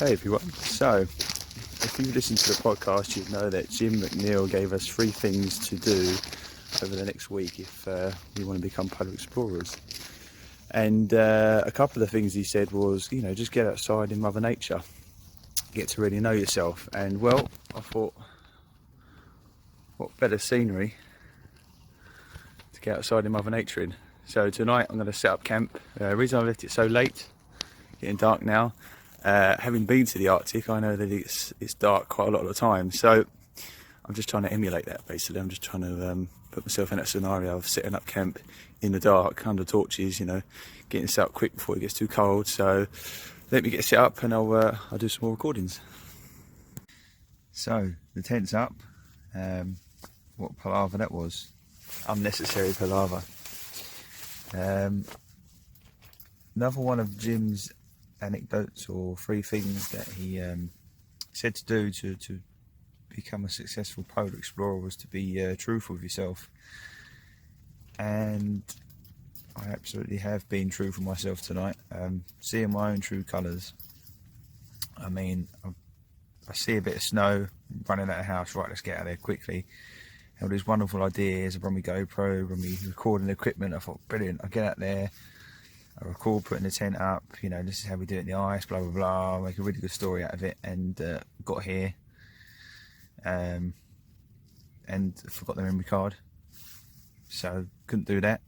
Hey everyone, so if you listen to the podcast you'd know that Jim McNeill gave us 3 things to do over the next week if we want to become polar explorers. And a couple of the things he said was, just get outside in Mother Nature, get to really know yourself. And well, I thought, what better scenery to get outside in Mother Nature in. So tonight I'm going to set up camp. The reason I left it so late, getting dark now, having been to the Arctic, I know that it's dark quite a lot of the time, so I'm just trying to emulate that basically. I'm just trying to put myself in that scenario of setting up camp in the dark under torches, getting set up quick before it gets too cold. So let me get set up and I'll do some more recordings. So the tent's up. What palaver that was. Unnecessary palaver. Another one of Jim's anecdotes or 3 things that he said to do to become a successful polar explorer was to be truthful with yourself, and I absolutely have been true for myself tonight, seeing my own true colours. I mean, I see a bit of snow, running out of the house, right, let's get out of there quickly. Had all these wonderful ideas, I brought my GoPro, brought my recording equipment. I thought, brilliant, I'll get out there, I record putting the tent up, this is how we do it in the ice, blah blah blah, make a really good story out of it. And got here and forgot the memory card, so couldn't do that.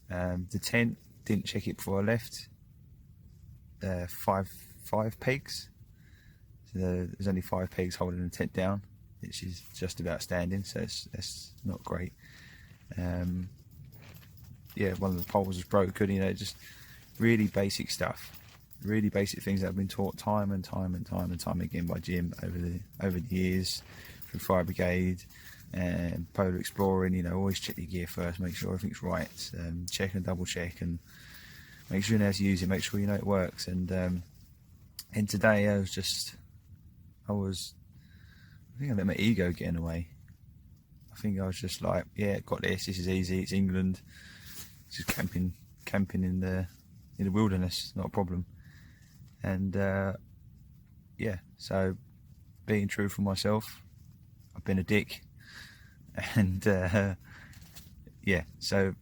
The tent, didn't check it before I left. 5 pegs, so there's only 5 pegs holding the tent down, which is just about standing, so that's not great. Yeah, one of the poles was broken, just really basic stuff, really basic things that have been taught time and time again by Jim over the years through fire brigade and polar exploring. Always check your gear first, make sure everything's right, check and double check, and make sure you know how to use it, make sure you know it works. And today I think I let my ego get in the way. I think I was just like, yeah, got this is easy, it's England. Just camping in the wilderness, not a problem. And yeah, so being true for myself, I've been a dick, and yeah, so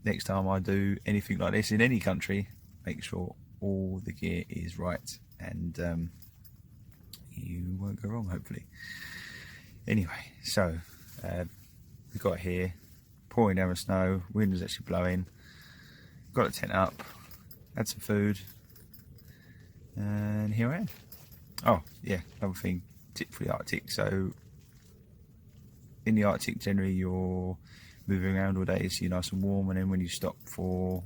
next time I do anything like this in any country, make sure all the gear is right, and you won't go wrong, hopefully. Anyway, so we got here, pouring down with snow, wind was actually blowing, got a tent up, had some food, and here I am. Oh yeah, another thing, tip for the Arctic. So in the Arctic generally you're moving around all day, so you're nice and warm, and then when you stop for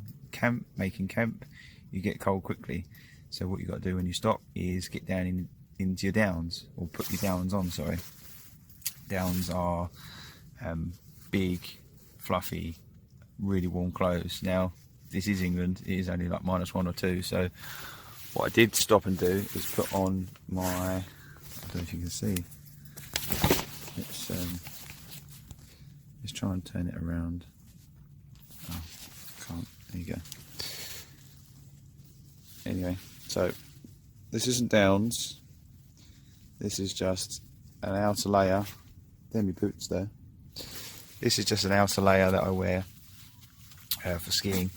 making camp, you get cold quickly. So what you got to do when you stop is get down into your downs, or put your downs on, sorry. Downs are big, fluffy, really warm clothes. Now this is England, it is only like -1 or 2, so what I did stop and do is put on my, I don't know if you can see, let's try and turn it around. Oh, can't, there you go. Anyway, so this isn't downs, this is just an outer layer. There are my boots there. This is just an outer layer that I wear for skiing.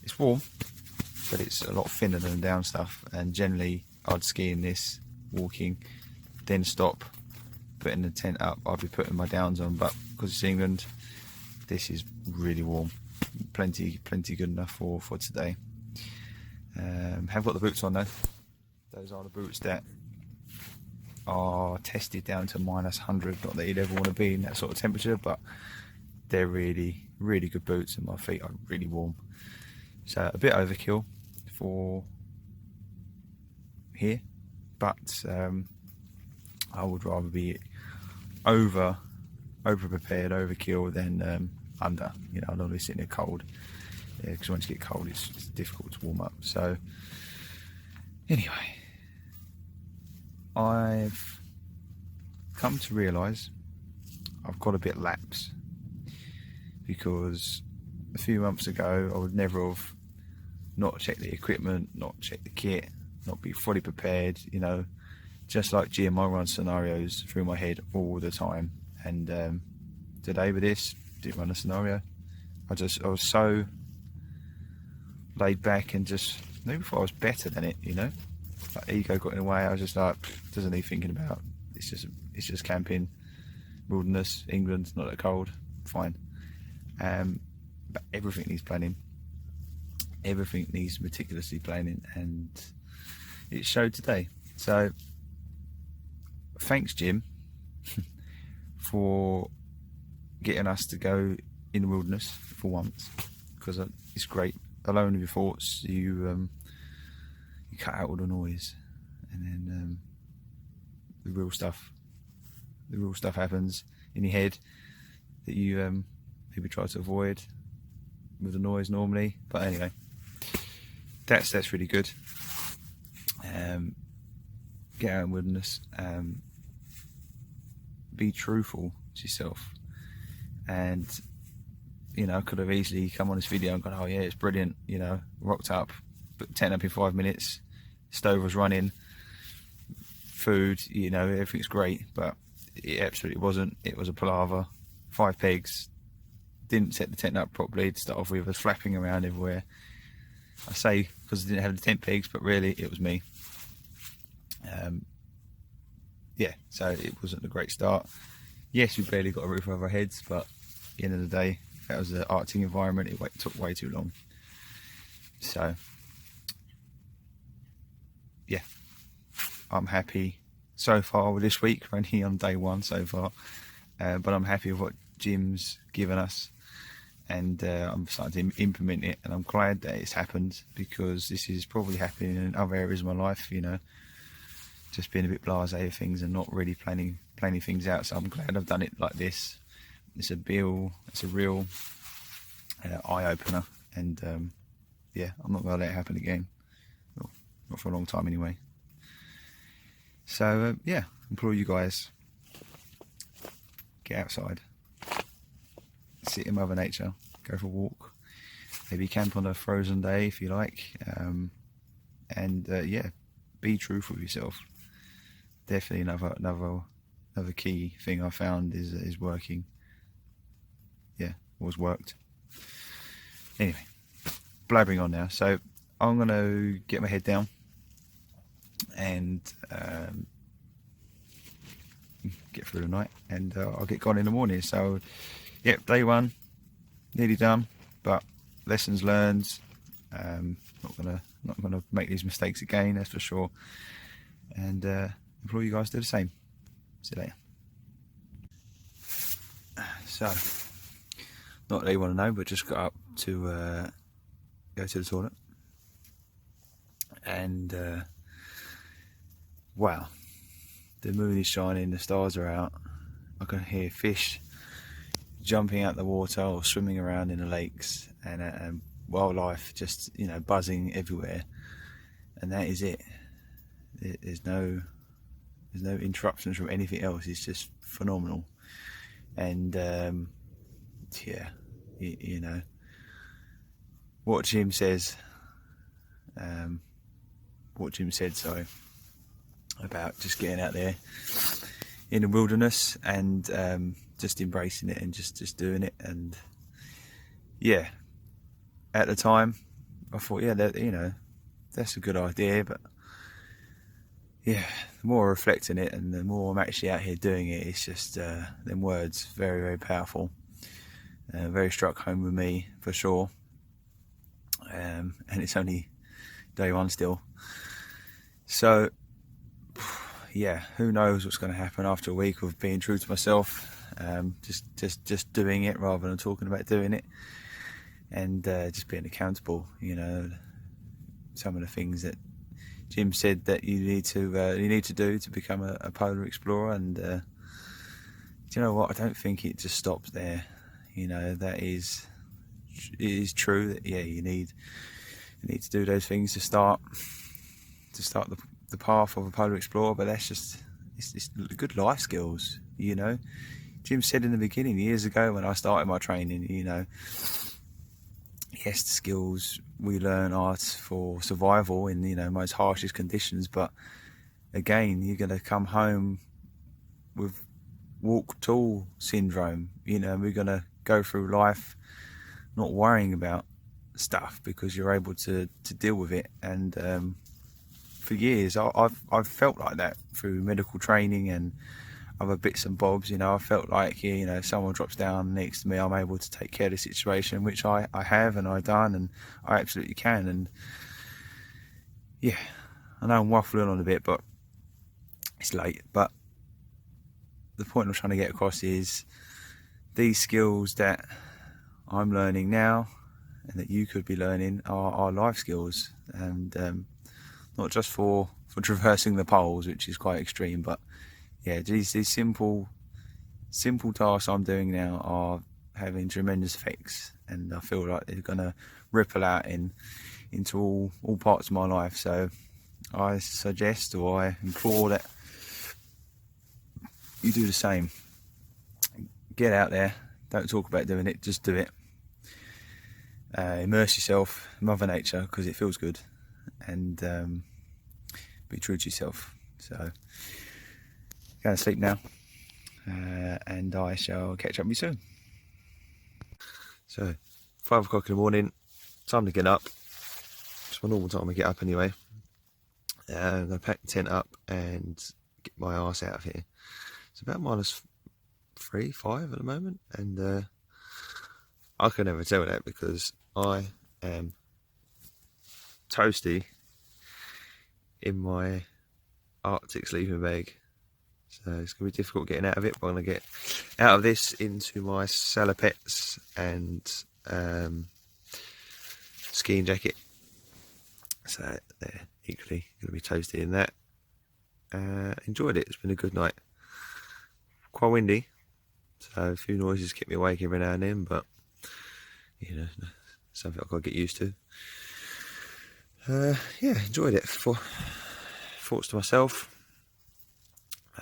It's warm, but it's a lot thinner than the down stuff, and generally I'd ski in this, walking, then stop, putting the tent up, I'd be putting my downs on, but because it's England, this is really warm, plenty good enough for today. Have got the boots on though. Those are the boots that are tested down to -100, not that you'd ever want to be in that sort of temperature, but they're really good boots, and my feet are really warm. So a bit overkill for here, but I would rather be over prepared, overkill, than under. I'd always be sitting there cold, because once you get cold it's difficult to warm up. So anyway, I've come to realise I've got a bit lax, because a few months ago I would never have not checked the equipment, not checked the kit, not be fully prepared, you know. Just like Jim, I run scenarios through my head all the time, and today with this, didn't run a scenario. I was so laid back and just, maybe thought I was better than it, you know. Like, ego got in the way. I was just like, doesn't need thinking about. It's just camping, wilderness, England, not that cold, fine. But everything needs planning. Everything needs meticulously planning, and it showed today. So thanks, Jim, for getting us to go in the wilderness for once, because it's great. Alone with your thoughts, you cut out all the noise, and then the real stuff happens in your head that you maybe try to avoid with the noise normally. But anyway, that's really good. Get out in wilderness, be truthful to yourself, and you know, I could have easily come on this video and gone, oh yeah, it's brilliant, you know, rocked up, put tent up in 5 minutes, stove was running, food, you know, everything's great. But it absolutely wasn't. It was a palaver. 5 pegs, didn't set the tent up properly to start off with, was flapping around everywhere. I say because I didn't have the tent pegs, but really it was me. Yeah, so it wasn't a great start. Yes, we barely got a roof over our heads, but at the end of the day, that was an Arctic environment. It took way too long. So yeah, I'm happy so far with this week. We're only on day 1 so far, but I'm happy with what Jim's given us, and I'm starting to implement it, and I'm glad that it's happened, because this is probably happening in other areas of my life, you know, just being a bit blasé of things and not really planning things out. So I'm glad I've done it like this. It's a real eye-opener, and yeah, I'm not going to let it happen again, well, not for a long time anyway. So yeah, implore you guys, get outside, sit in Mother Nature, go for a walk, maybe camp on a frozen day if you like, and yeah, be truthful with yourself. Definitely another key thing I found is working. Yeah, always worked. Anyway, blabbering on now. So I'm gonna get my head down and get through the night, and I'll get gone in the morning. So yep, day 1 nearly done, but lessons learned. Not gonna make these mistakes again, that's for sure. And implore you guys to do the same. See you later. So, not that you want to know, but just got up to go to the toilet, and wow, the moon is shining, the stars are out. I can hear fish jumping out the water or swimming around in the lakes, and wildlife just, you know, buzzing everywhere, and that is it. There's no interruptions from anything else. It's just phenomenal. And yeah, you know what Jim says, sorry, about just getting out there in the wilderness and just embracing it and just doing it. And yeah, at the time I thought, yeah, that, you know, that's a good idea, but yeah, the more I reflect on it and the more I'm actually out here doing it, it's just them words, very, very powerful, very struck home with me for sure. And it's only day 1 still, so yeah, who knows what's going to happen after a week of being true to myself, just doing it rather than talking about doing it, and just being accountable. You know, some of the things that Jim said that you need to do to become a polar explorer, and do you know what? I don't think it just stops there. You know, it is true that, yeah, you need to do those things to start the path of a polar explorer, but that's just it's good life skills. You know, Jim said in the beginning, years ago when I started my training, you know, yes, the skills we learn are for survival in, you know, most harshest conditions, but again, you're going to come home with walk tall syndrome. You know, we're going to go through life not worrying about stuff because you're able to deal with it. And for years I've felt like that through medical training and other bits and bobs. You know, I felt like, you know, if someone drops down next to me, I'm able to take care of the situation, which I have and I've done, and I absolutely can. And yeah, I know I'm waffling on a bit, but it's late. But the point I'm trying to get across is these skills that I'm learning now and that you could be learning are life skills, and not just for traversing the poles, which is quite extreme, but yeah, these simple tasks I'm doing now are having tremendous effects, and I feel like they're gonna ripple out into all parts of my life. So I suggest, or I implore, that you do the same. Get out there, don't talk about doing it, just do it. Immerse yourself in Mother Nature because it feels good, and be true to yourself. So go to sleep now, and I shall catch up with you soon. So 5 o'clock in the morning, time to get up. It's my normal time I get up anyway. I'm going to pack the tent up and get my arse out of here. It's about -3, 5 at the moment, and I can never tell that because I am toasty in my Arctic sleeping bag. So it's going to be difficult getting out of it, but I'm going to get out of this into my salopettes and skiing jacket. So they're equally going to be toasty in that. Enjoyed it, it's been a good night. Quite windy, so a few noises kept me awake every now and then, but you know, something I've got to get used to. Yeah, enjoyed it. Thoughts to myself.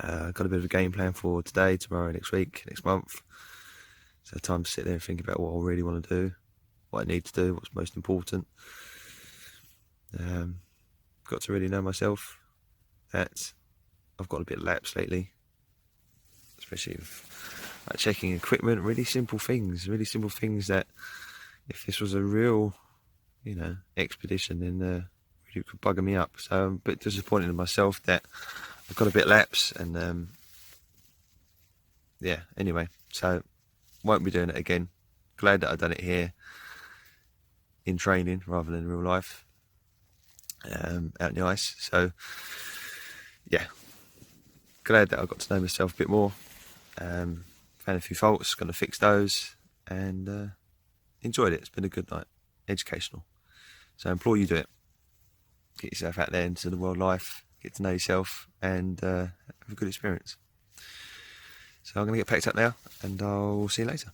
Got a bit of a game plan for today, tomorrow, next week, next month. So time to sit there and think about what I really want to do, what I need to do, what's most important. Got to really know myself that I've got a bit lapse lately, especially with like checking equipment, really simple things that if this was a real, you know, expedition, then really could bugger me up. So I'm a bit disappointed in myself that I've got a bit lapse, and yeah, anyway, so won't be doing it again. Glad that I've done it here in training rather than in real life, out in the ice. So yeah, glad that I got to know myself a bit more. Found a few faults, going to fix those, and enjoyed it. It's been a good night, educational. So I implore you to do it. Get yourself out there into the world life, get to know yourself, and have a good experience. So I'm going to get packed up now, and I'll see you later.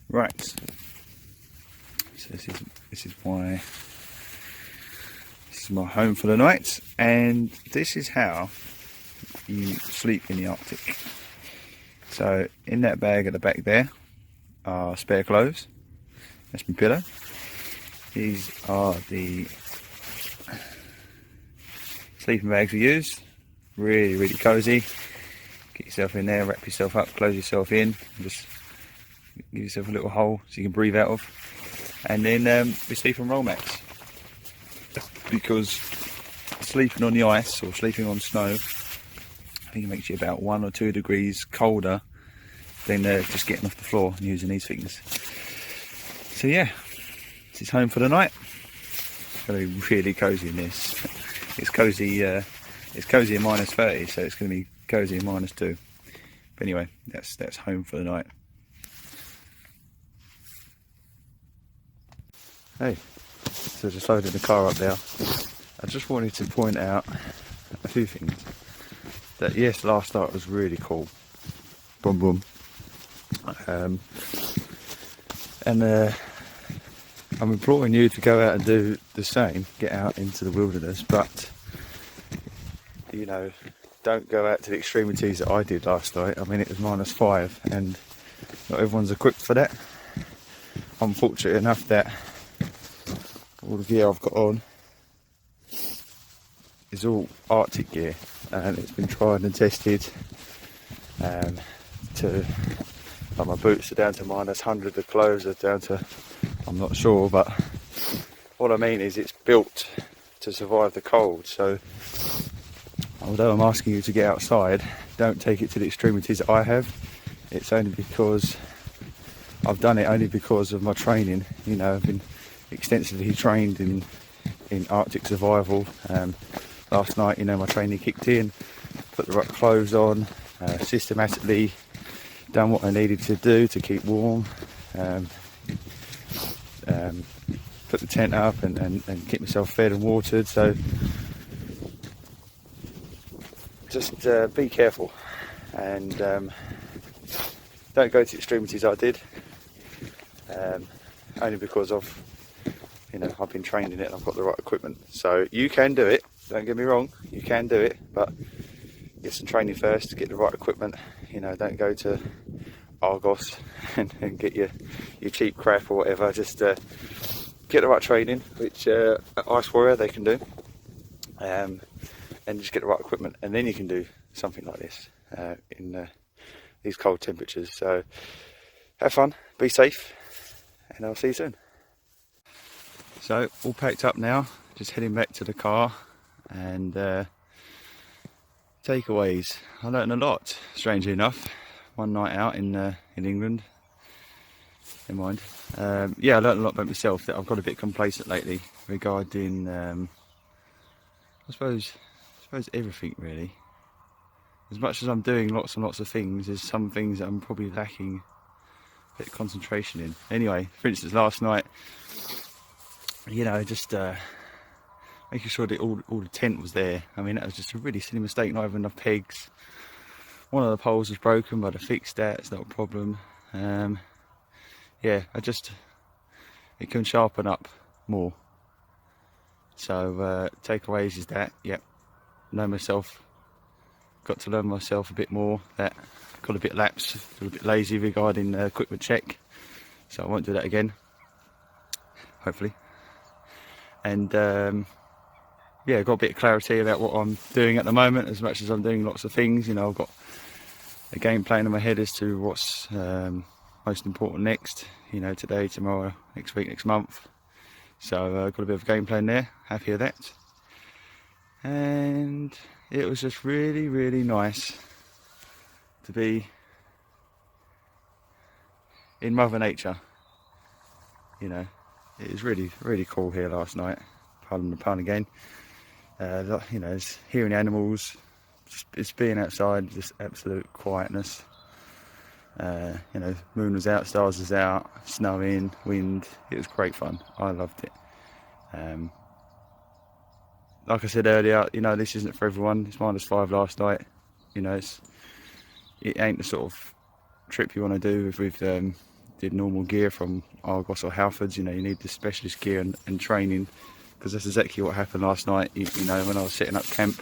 Right. So this is my home for the night, and this is how you sleep in the Arctic. So in that bag at the back there are spare clothes. That's my pillow. These are the sleeping bags we use. Really cosy. Get yourself in there, wrap yourself up, close yourself in, just give yourself a little hole so you can breathe out of. And then we sleep on roll mats, because sleeping on the ice or sleeping on snow, I think it makes you about 1 or 2 degrees colder than just getting off the floor and using these things. So yeah, this is home for the night. It's going to be really cosy in this. It's cozy. It's cozy at -30, so it's going to be cozy at -2. But anyway, that's home for the night. Hey, so just loaded the car up now. I just wanted to point out a few things. That yes, last start was really cool. Boom boom. And I'm imploring you to go out and do the same. Get out into the wilderness, but you know, don't go out to the extremities that I did last night. I mean, it was -5, and not everyone's equipped for that. I'm fortunate enough that all the gear I've got on is all Arctic gear, and it's been tried and tested. Like my boots are down to -100, the clothes are down to, I'm not sure, but what I mean is it's built to survive the cold. So although I'm asking you to get outside, don't take it to the extremities that I have. It's only because I've done it only because of my training. You know, I've been extensively trained in Arctic survival. Last night, you know, my training kicked in, put the right clothes on, systematically done what I needed to do to keep warm, put the tent up and keep myself fed and watered. So just be careful, and don't go to extremities I did, only because of, you know, I've been trained in it and I've got the right equipment. So you can do it, don't get me wrong, you can do it, but get some training first to get the right equipment. You know, don't go to Argos and get your cheap crap or whatever. Just get the right training, which Ice Warrior they can do, and just get the right equipment, and then you can do something like this in these cold temperatures. So have fun, be safe, and I'll see you soon. So all packed up now, just heading back to the car, and takeaways. I learned a lot, strangely enough. One night out in England. Never mind. Yeah, I learned a lot about myself. That I've got a bit complacent lately regarding, I suppose everything really. As much as I'm doing lots and lots of things, there's some things that I'm probably lacking a bit of concentration in. Anyway, for instance, last night, you know, just making sure that all the tent was there. I mean, that was just a really silly mistake, not having enough pegs. One of the poles was broken, but I fixed that, it's not a problem. Yeah, it can sharpen up more. So takeaways is that, yep, know myself, got to learn myself a bit more, that got a bit lax, got a bit lazy regarding equipment check, so I won't do that again, hopefully. And yeah, got a bit of clarity about what I'm doing at the moment, as much as I'm doing lots of things. You know, I've got a game plan in my head as to what's most important next, you know, today, tomorrow, next week, next month. So got a bit of a game plan there, happy with that. And it was just really, really nice to be in Mother Nature. You know, it was really, really cool here last night, pardon the pun again. You know, it's hearing animals, it's being outside, just absolute quietness. You know, moon was out, stars was out, snowing, wind. It was great fun. I loved it. Like I said earlier, you know, this isn't for everyone. It's -5 last night. You know, it ain't the sort of trip you want to do with did normal gear from Argos or Halfords. You know, you need the specialist gear and training, because that's exactly what happened last night. You know, when I was setting up camp,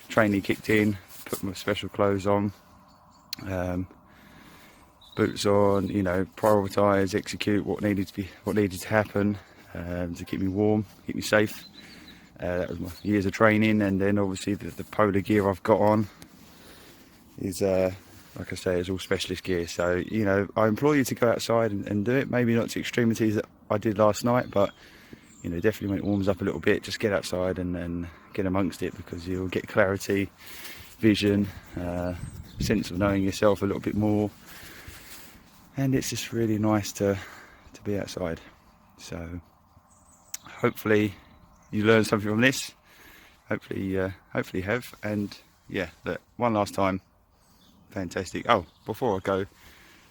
training kicked in, put my special clothes on, boots on, you know, prioritise, execute what needed to happen to keep me warm, keep me safe. That was my years of training, and then obviously the polar gear I've got on is, like I say, is all specialist gear. So, you know, I implore you to go outside and do it. Maybe not to extremities that I did last night, but, you know, definitely when it warms up a little bit, just get outside and get amongst it, because you'll get clarity, vision, sense of knowing yourself a little bit more. And it's just really nice to be outside. So hopefully you learn something from this. Hopefully you have. And yeah, look, one last time, fantastic. Oh, before I go,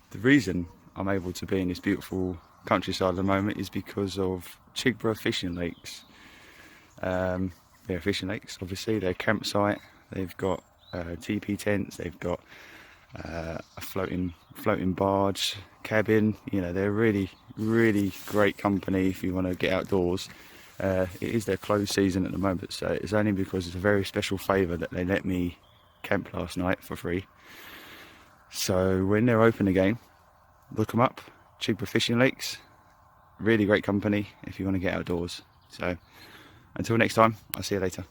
the reason I'm able to be in this beautiful countryside at the moment is because of Chigborough fishing lakes. They're fishing lakes, obviously. They're a campsite. They've got TP tents. They've got a floating barge cabin. You know, they're really, really great company if you want to get outdoors. It is their closed season at the moment, so it's only because it's a very special favour that they let me camp last night for free. So when they're open again, look them up, Chigborough Fishing Lakes. really great company if you want to get outdoors. So until next time, I'll see you later.